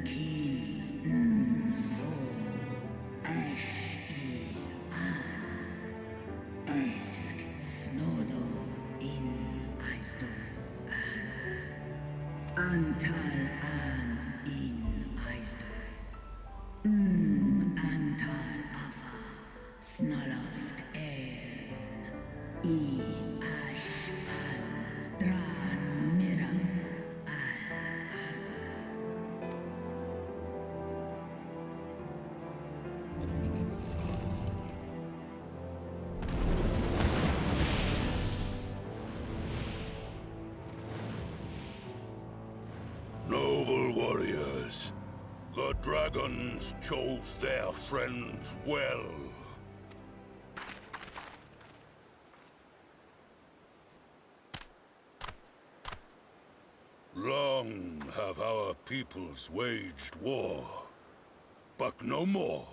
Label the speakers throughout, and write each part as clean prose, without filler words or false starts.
Speaker 1: Kin so ash an esk snodo in aisto antal an in aisto antal afa snalask en I ash an dran mira
Speaker 2: Noble warriors, the dragons chose their friends well. Long have our peoples waged war, but no more.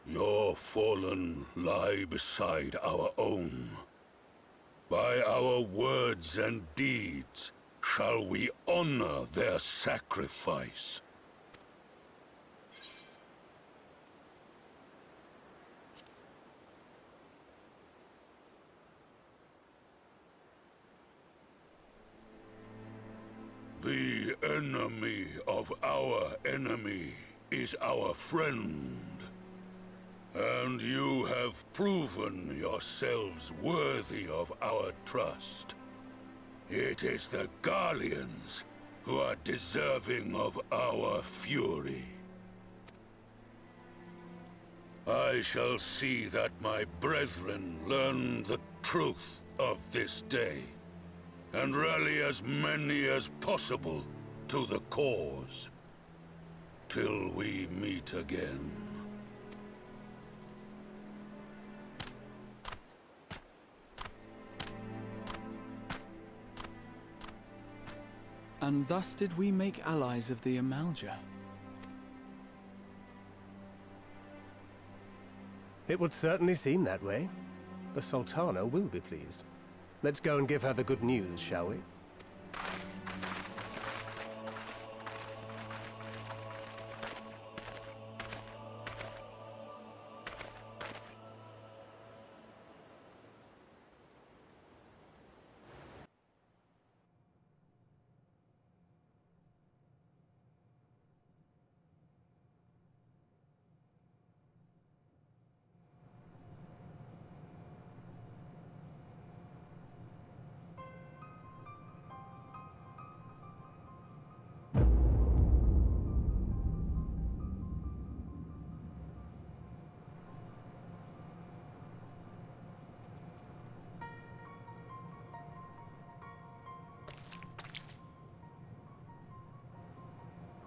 Speaker 2: Your fallen lie beside our own. By our words and deeds shall we honor their sacrifice. The enemy of our enemy is our friend. And you have proven yourselves worthy of our trust. It is the Guardians who are deserving of our fury. I shall see that my brethren learn the truth of this day, and rally as many as possible to the cause, till we meet again.
Speaker 3: And thus did we make allies of the Amalja.
Speaker 4: It would certainly seem that way. The Sultana will be pleased. Let's go and give her the good news, shall we?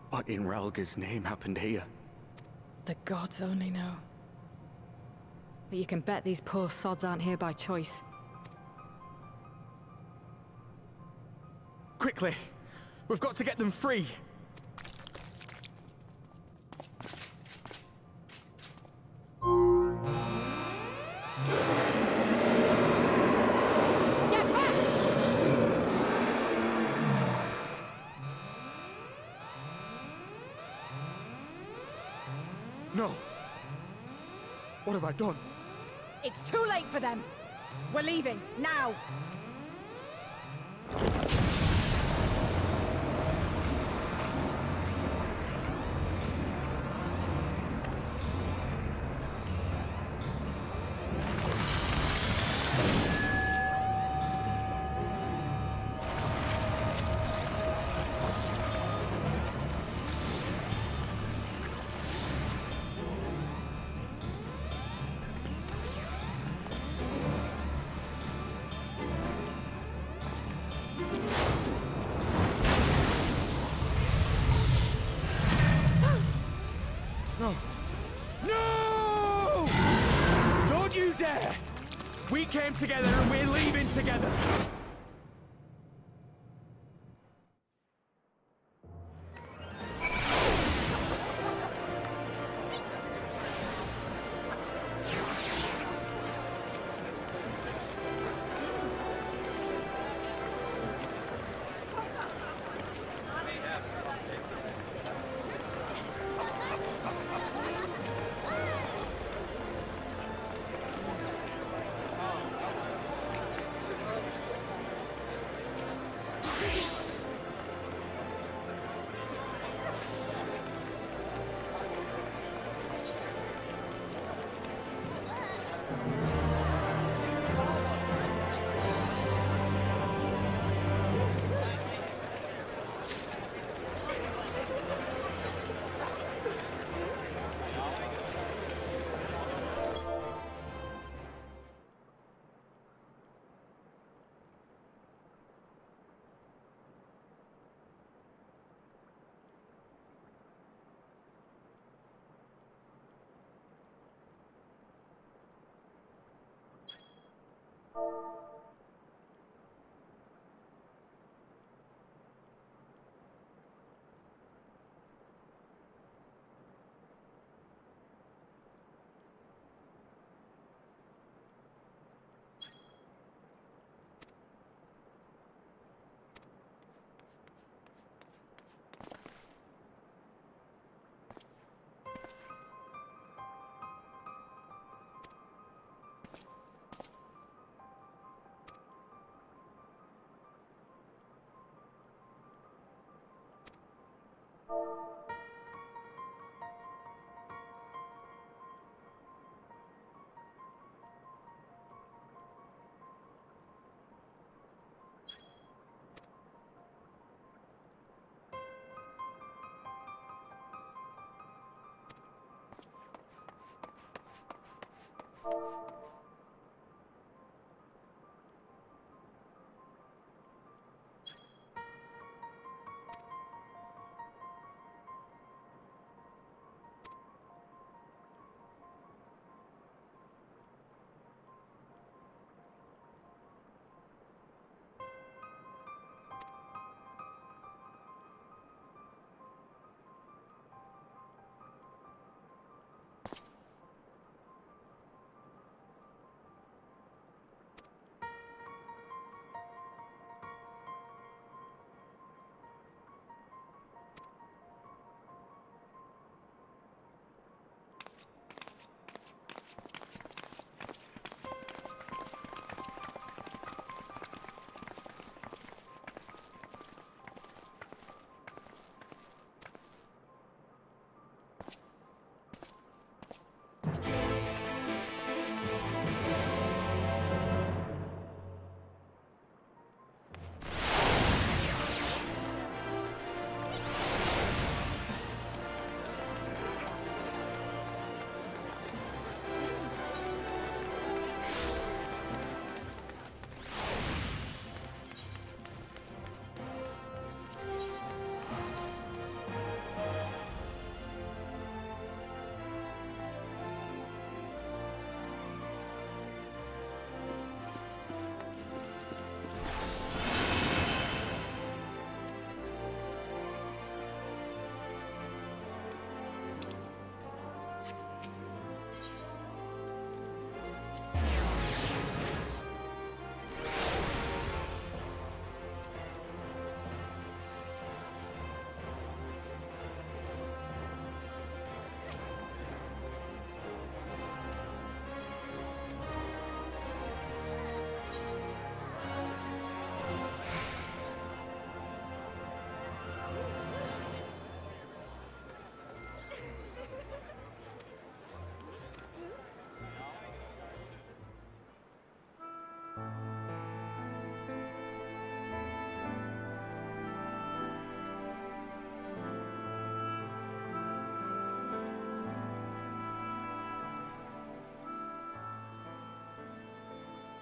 Speaker 5: What in Relga's name happened here?
Speaker 6: The gods only know. But you can bet these poor sods aren't here by choice.
Speaker 3: Quickly! We've got to get them free!
Speaker 6: Get back!
Speaker 3: No! What have I done?
Speaker 6: It's too late for them! We're leaving, now!
Speaker 3: No! No! Don't you dare! We came together and we're leaving together!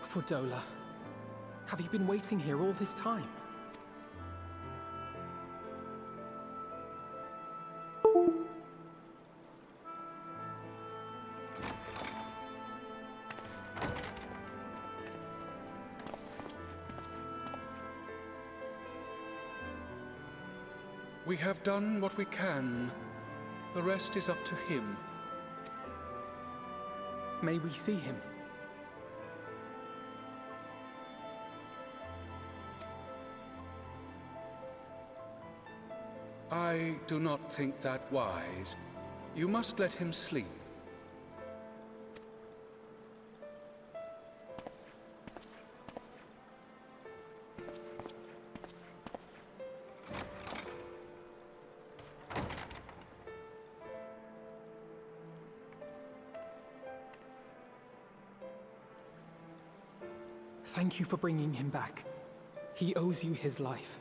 Speaker 3: Fordola, have you been waiting here all this time?
Speaker 7: We have done what we can. The rest is up to him.
Speaker 3: May we see him?
Speaker 7: I do not think that wise. You must let him sleep.
Speaker 3: Thank you for bringing him back. He owes you his life.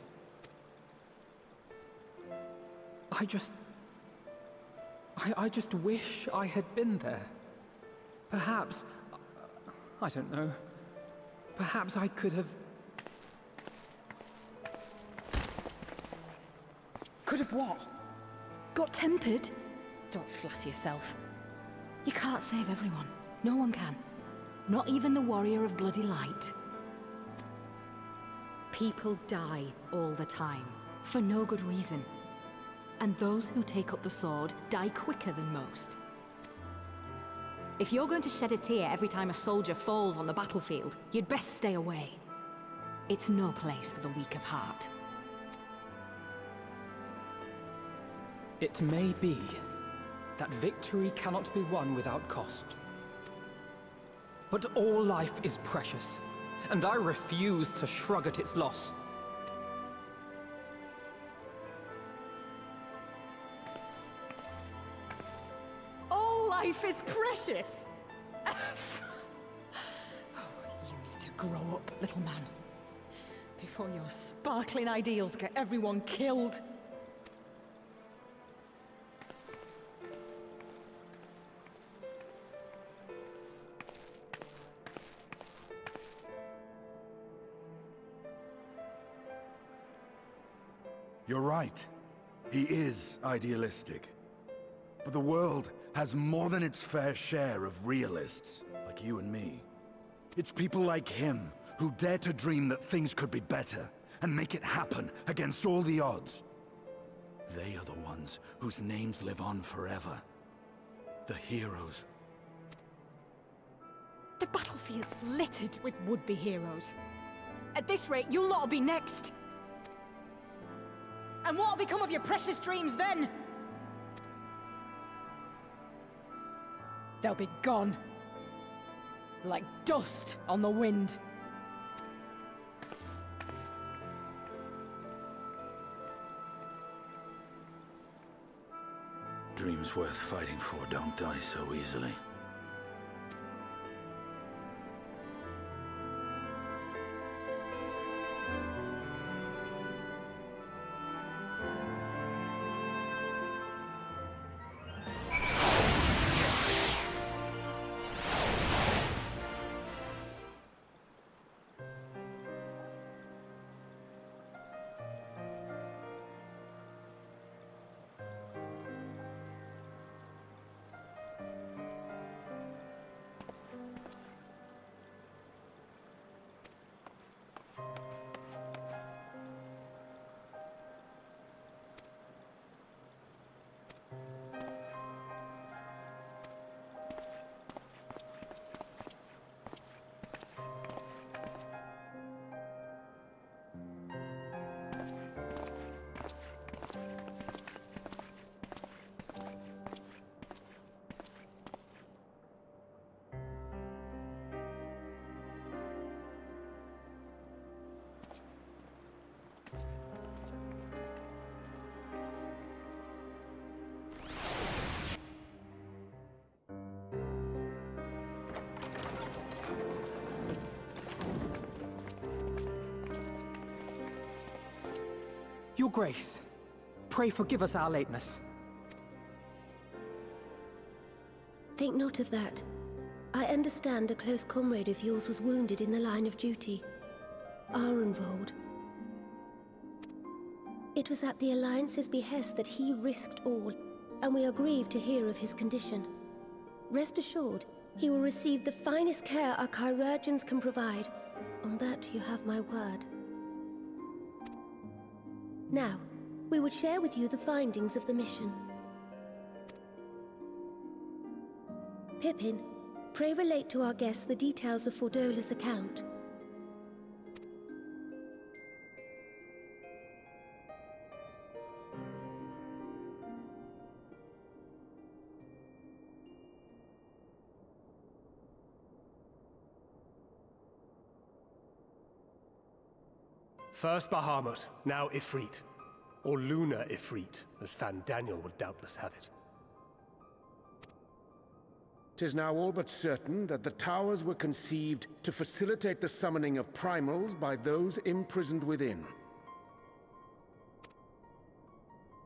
Speaker 3: I just wish I had been there. Perhaps, I don't know, perhaps I could have...
Speaker 6: Could have what? Got tempered? Don't flatter yourself. You can't save everyone. No one can. Not even the warrior of bloody light. People die all the time, for no good reason. And those who take up the sword die quicker than most. If you're going to shed a tear every time a soldier falls on the battlefield, you'd best stay away. It's no place for the weak of heart.
Speaker 3: It may be that victory cannot be won without cost. But all life is precious, and I refuse to shrug at its loss.
Speaker 6: All life is precious! Oh, you need to grow up, little man. Before your sparkling ideals get everyone killed.
Speaker 8: You're right. He is idealistic. But the world has more than its fair share of realists, like you and me. It's people like him who dare to dream that things could be better, and make it happen against all the odds. They are the ones whose names live on forever. The heroes.
Speaker 6: The battlefield's littered with would-be heroes. At this rate, you'll lot'll be next. And what'll become of your precious dreams then? They'll be gone. Like dust on the wind.
Speaker 8: Dreams worth fighting for don't die so easily.
Speaker 3: Your Grace, pray forgive us our lateness.
Speaker 9: Think not of that. I understand a close comrade of yours was wounded in the line of duty. Arenvold. It was at the Alliance's behest that he risked all, and we are grieved to hear of his condition. Rest assured, he will receive the finest care our chirurgeons can provide. On that you have my word. Now, we would share with you the findings of the mission. Pippin, pray relate to our guests the details of Fordola's account.
Speaker 4: First Bahamut, now Ifrit. Or Lunar Ifrit, as Fan Daniel would doubtless have it.
Speaker 10: 'Tis now all but certain that the towers were conceived to facilitate the summoning of primals by those imprisoned within.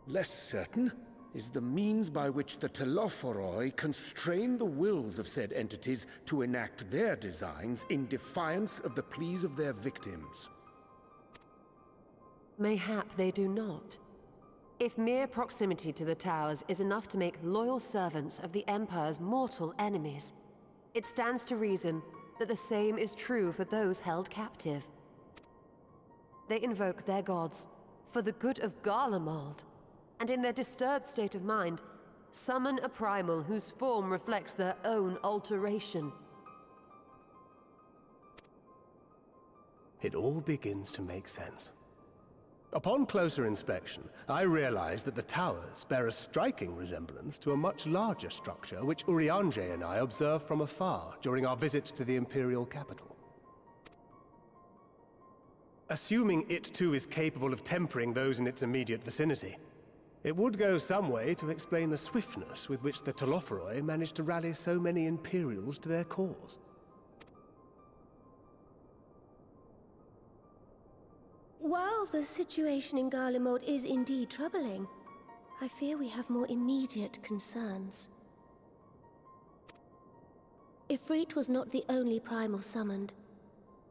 Speaker 10: Less certain is the means by which the Telophoroi constrain the wills of said entities to enact their designs in defiance of the pleas of their victims.
Speaker 11: Mayhap they do not. If mere proximity to the towers is enough to make loyal servants of the Empire's mortal enemies, it stands to reason that the same is true for those held captive. They invoke their gods for the good of Garlemald, and in their disturbed state of mind, summon a primal whose form reflects their own alteration.
Speaker 4: It all begins to make sense. Upon closer inspection, I realized that the towers bear a striking resemblance to a much larger structure which Urianger and I observed from afar during our visit to the Imperial capital. Assuming it too is capable of tempering those in its immediate vicinity, it would go some way to explain the swiftness with which the Telophoroi managed to rally so many Imperials to their cause.
Speaker 9: While the situation in Garlemald is indeed troubling, I fear we have more immediate concerns. Ifrit was not the only primal summoned.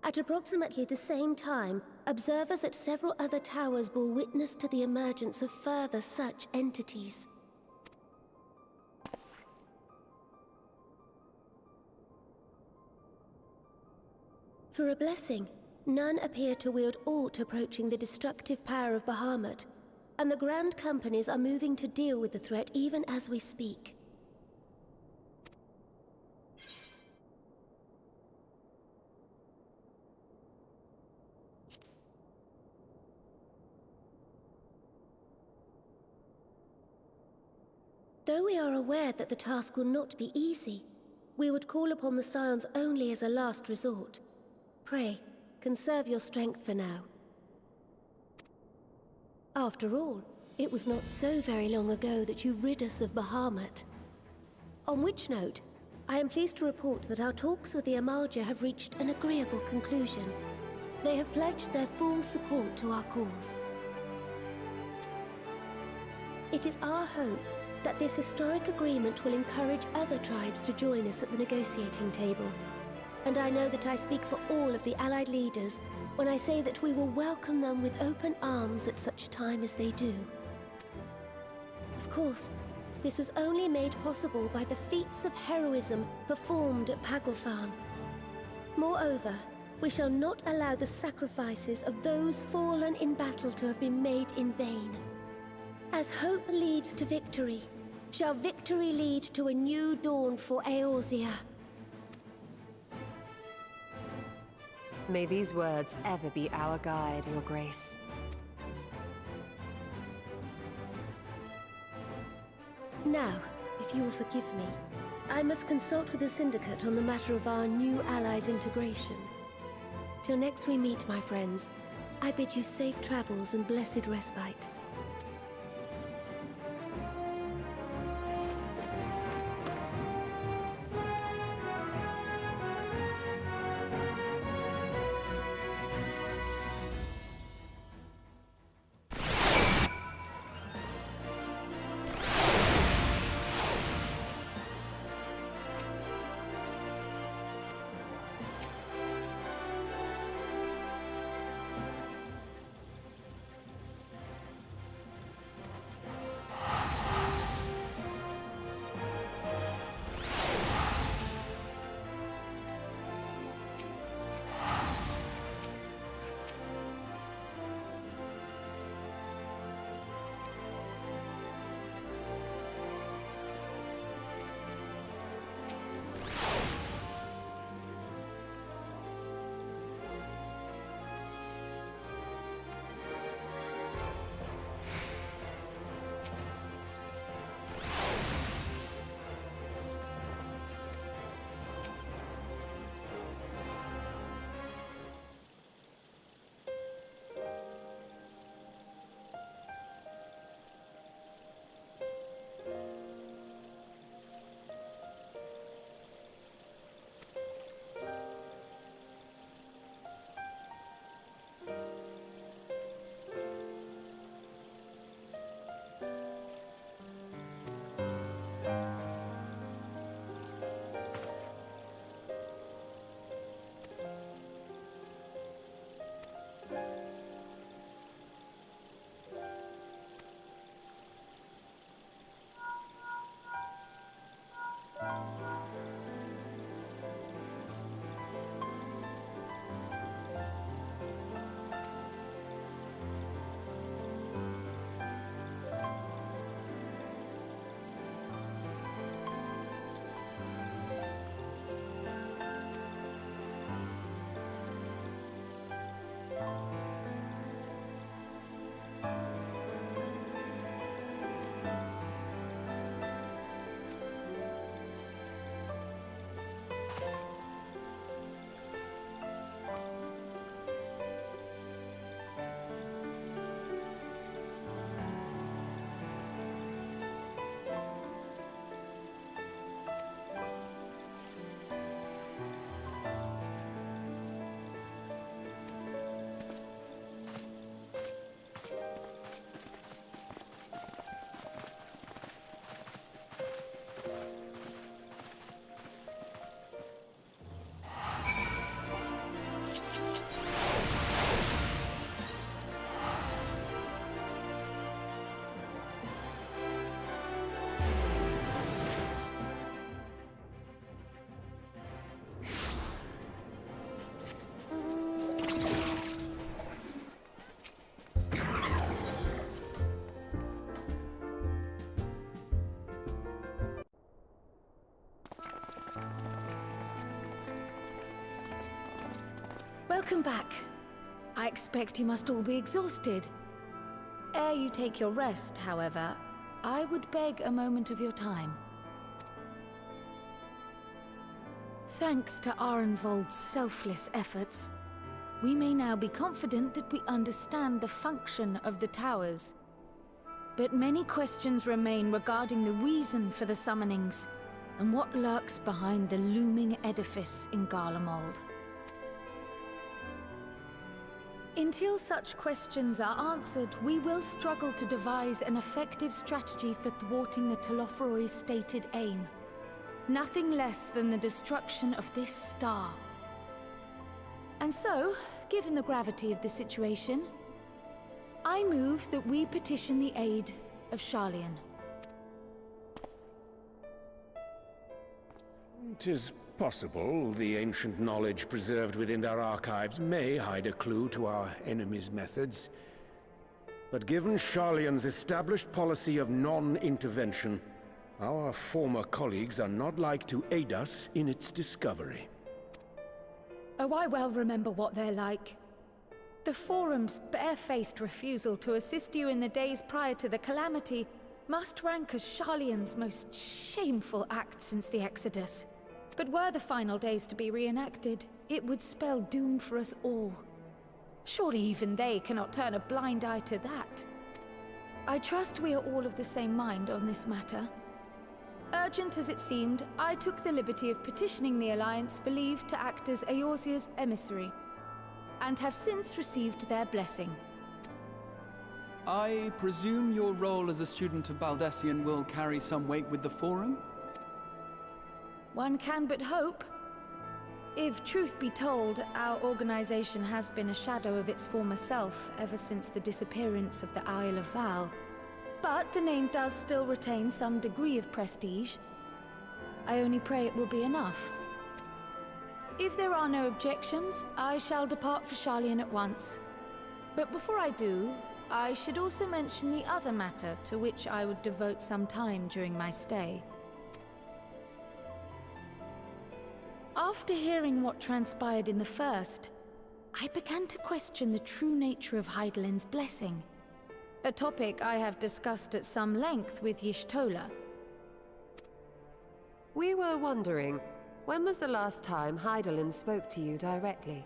Speaker 9: At approximately the same time, observers at several other towers bore witness to the emergence of further such entities. For a blessing, none appear to wield aught approaching the destructive power of Bahamut, and the Grand Companies are moving to deal with the threat even as we speak. Though we are aware that the task will not be easy, we would call upon the Scions only as a last resort. Pray, conserve your strength for now. After all, it was not so very long ago that you rid us of Bahamut. On which note, I am pleased to report that our talks with the Amalja have reached an agreeable conclusion. They have pledged their full support to our cause. It is our hope that this historic agreement will encourage other tribes to join us at the negotiating table. And I know that I speak for all of the Allied leaders when I say that we will welcome them with open arms at such time as they do. Of course, this was only made possible by the feats of heroism performed at Paglfan. Moreover, we shall not allow the sacrifices of those fallen in battle to have been made in vain. As hope leads to victory, shall victory lead to a new dawn for Eorzea.
Speaker 11: May these words ever be our guide, Your Grace.
Speaker 9: Now, if you will forgive me, I must consult with the Syndicate on the matter of our new allies' integration. Till next we meet, my friends, I bid you safe travels and blessed respite.
Speaker 12: Welcome back. I expect you must all be exhausted. Ere you take your rest, however, I would beg a moment of your time. Thanks to Arenvold's selfless efforts, we may now be confident that we understand the function of the towers. But many questions remain regarding the reason for the summonings, and what lurks behind the looming edifice in Garlemald. Until such questions are answered, we will struggle to devise an effective strategy for thwarting the Telophoroi's stated aim. Nothing less than the destruction of this star. And so, given the gravity of the situation, I move that we petition the aid of Sharlayan.
Speaker 10: 'Tis possible the ancient knowledge preserved within our archives may hide a clue to our enemy's methods. But given Sharlayan's established policy of non-intervention, our former colleagues are not like to aid us in its discovery.
Speaker 12: Oh, I well remember what they're like. The Forum's barefaced refusal to assist you in the days prior to the calamity must rank as Sharlayan's most shameful act since the Exodus. But were the final days to be reenacted, it would spell doom for us all. Surely even they cannot turn a blind eye to that. I trust we are all of the same mind on this matter. Urgent as it seemed, I took the liberty of petitioning the Alliance for leave to act as Eorzea's emissary, and have since received their blessing.
Speaker 3: I presume your role as a student of Baldessian will carry some weight with the Forum?
Speaker 12: One can but hope. If truth be told, our organization has been a shadow of its former self ever since the disappearance of the Isle of Val. But the name does still retain some degree of prestige. I only pray it will be enough. If there are no objections, I shall depart for Sharlayan at once. But before I do, I should also mention the other matter to which I would devote some time during my stay. After hearing what transpired in the first, I began to question the true nature of Hydaelyn's blessing. A topic I have discussed at some length with Y'shtola.
Speaker 11: We were wondering, when was the last time Hydaelyn spoke to you directly?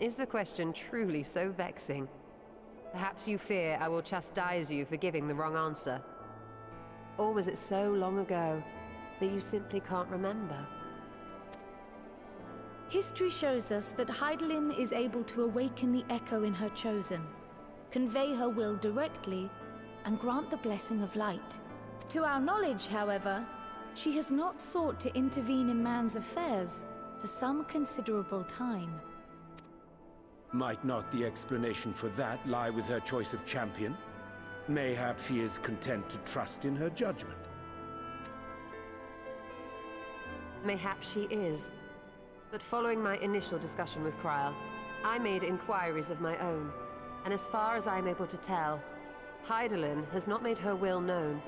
Speaker 11: Is the question truly so vexing? Perhaps you fear I will chastise you for giving the wrong answer. Or was it so long ago that you simply can't remember?
Speaker 12: History shows us that Hydaelyn is able to awaken the echo in her chosen, convey her will directly, and grant the blessing of light. To our knowledge, however, she has not sought to intervene in man's affairs for some considerable time.
Speaker 10: Might not the explanation for that lie with her choice of champion? Mayhap she is content to trust in her judgment.
Speaker 11: Mayhap she is. But following my initial discussion with Kryl, I made inquiries of my own. And as far as I'm able to tell, Hydaelyn has not made her will known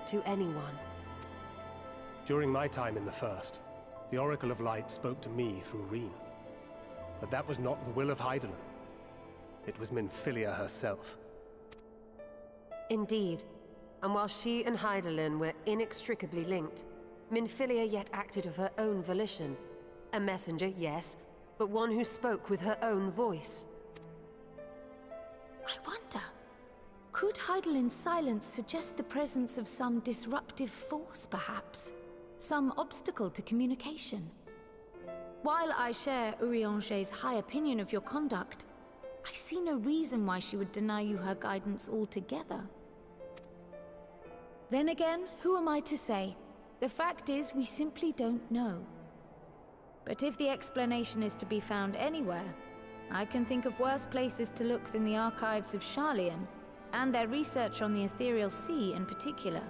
Speaker 11: to anyone.
Speaker 4: During my time in the First, the Oracle of Light spoke to me through Reen. But that was not the will of Hydaelyn. It was Minfilia herself.
Speaker 11: Indeed. And while she and Hydaelyn were inextricably linked, Minfilia yet acted of her own volition. A messenger, yes, but one who spoke with her own voice.
Speaker 12: I wonder, could Hydaelyn's silence suggest the presence of some disruptive force, perhaps? Some obstacle to communication? While I share Urianger's high opinion of your conduct, I see no reason why she would deny you her guidance altogether. Then again, who am I to say? The fact is, we simply don't know. But if the explanation is to be found anywhere, I can think of worse places to look than the archives of Sharlayan, and their research on the Ethereal Sea in particular.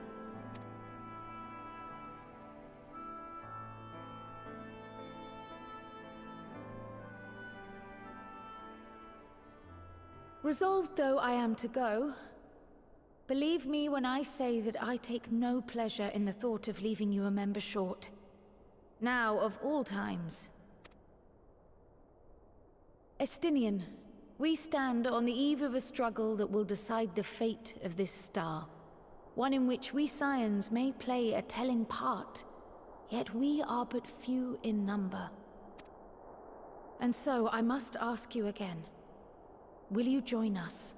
Speaker 12: Resolved though I am to go, believe me when I say that I take no pleasure in the thought of leaving you a member short. Now, of all times. Estinian, we stand on the eve of a struggle that will decide the fate of this star. One in which we Scions may play a telling part, yet we are but few in number. And so I must ask you again, will you join us?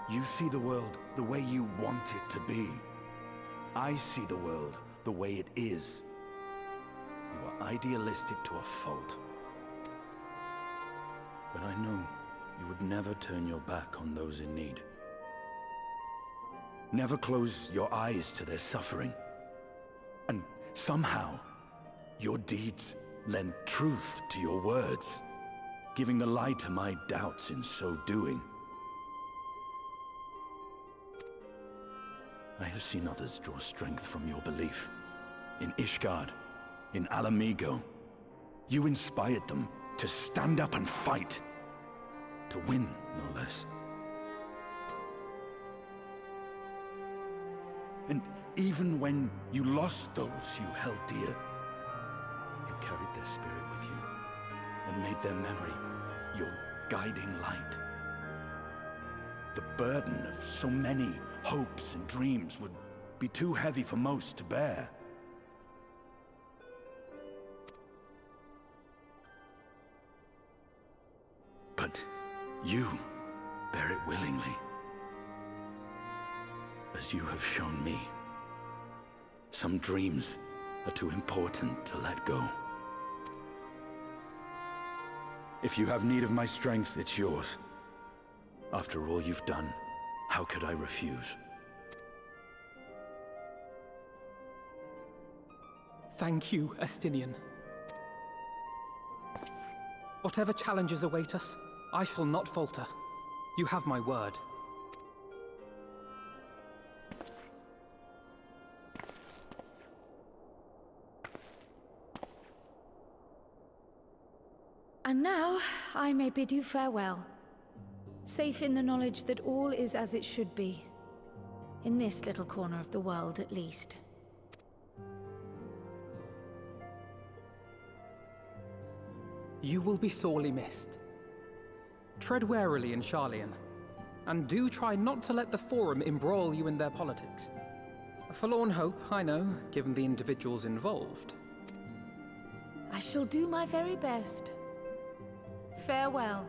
Speaker 8: You see the world the way you want it to be. I see the world the way it is. You are idealistic to a fault. But I know you would never turn your back on those in need. Never close your eyes to their suffering. And somehow, your deeds lend truth to your words, giving the lie to my doubts in so doing. I have seen others draw strength from your belief. In Ishgard, in Alamigo. You inspired them to stand up and fight. To win, no less. And even when you lost those you held dear, you carried their spirit with you and made their memory your guiding light. The burden of so many hopes and dreams would be too heavy for most to bear. But you bear it willingly, as you have shown me. Some dreams are too important to let go. If you have need of my strength, it's yours. After all you've done, how could I refuse?
Speaker 3: Thank you, Estinian. Whatever challenges await us, I shall not falter. You have my word.
Speaker 12: And now, I may bid you farewell. Safe in the knowledge that all is as it should be. In this little corner of the world, at least.
Speaker 3: You will be sorely missed. Tread warily in Sharlayan, and do try not to let the Forum embroil you in their politics. A forlorn hope, I know, given the individuals involved.
Speaker 12: I shall do my very best. Farewell.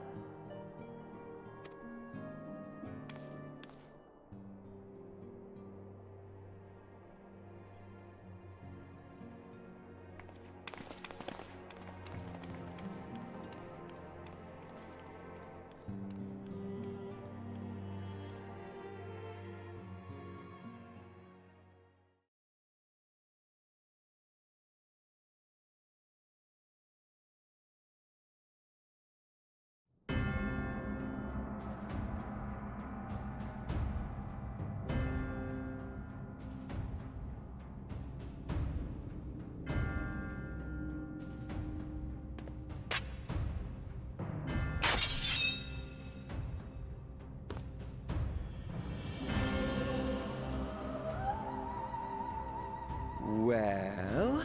Speaker 13: Well,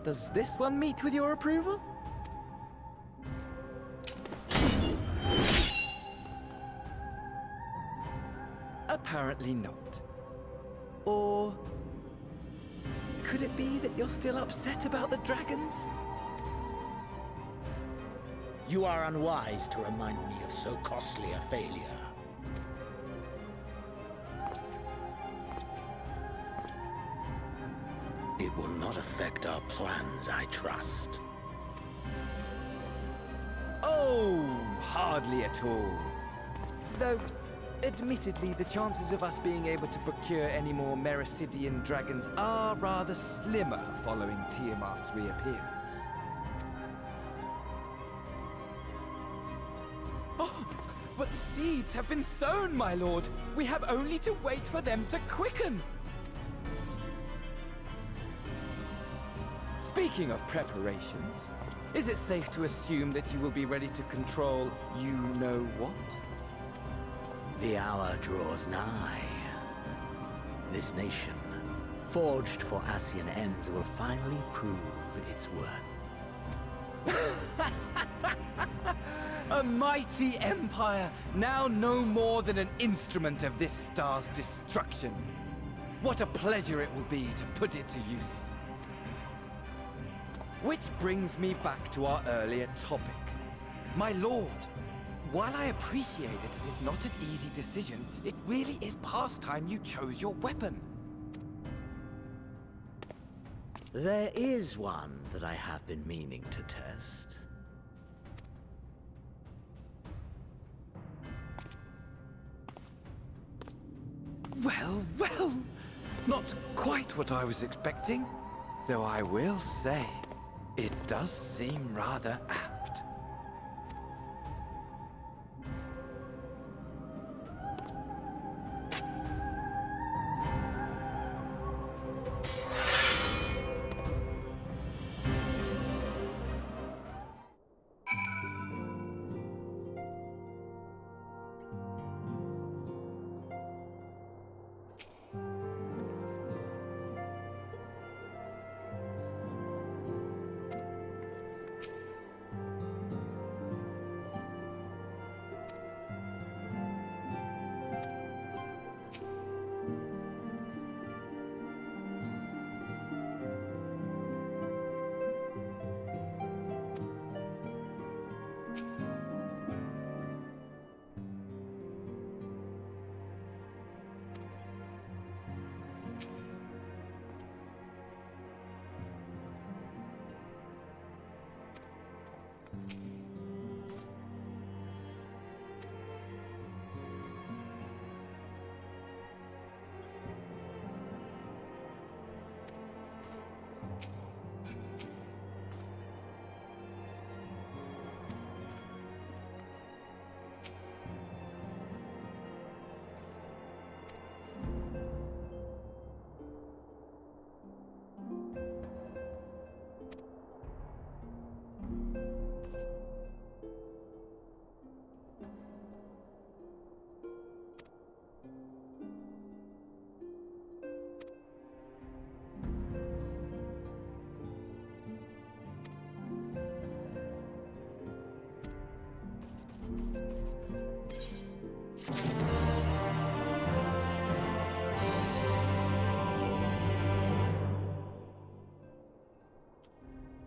Speaker 13: does this one meet with your approval? Apparently not. Or could it be that you're still upset about the dragons?
Speaker 14: You are unwise to remind me of so costly a failure. It will not affect our plans, I trust.
Speaker 13: Oh, hardly at all. Though, admittedly, the chances of us being able to procure any more Mericidian dragons are rather slimmer following Tiamat's reappearance. Oh, but the seeds have been sown, my lord! We have only to wait for them to quicken! Speaking of preparations, is it safe to assume that you will be ready to control you-know-what?
Speaker 14: The hour draws nigh. This nation, forged for Ascian ends, will finally prove its worth.
Speaker 13: A mighty empire, now no more than an instrument of this star's destruction. What a pleasure it will be to put it to use. Which brings me back to our earlier topic. My lord, while I appreciate that it is not an easy decision, it really is past time you chose your weapon.
Speaker 14: There is one that I have been meaning to test.
Speaker 13: Well, well, not quite what I was expecting. Though I will say, it does seem rather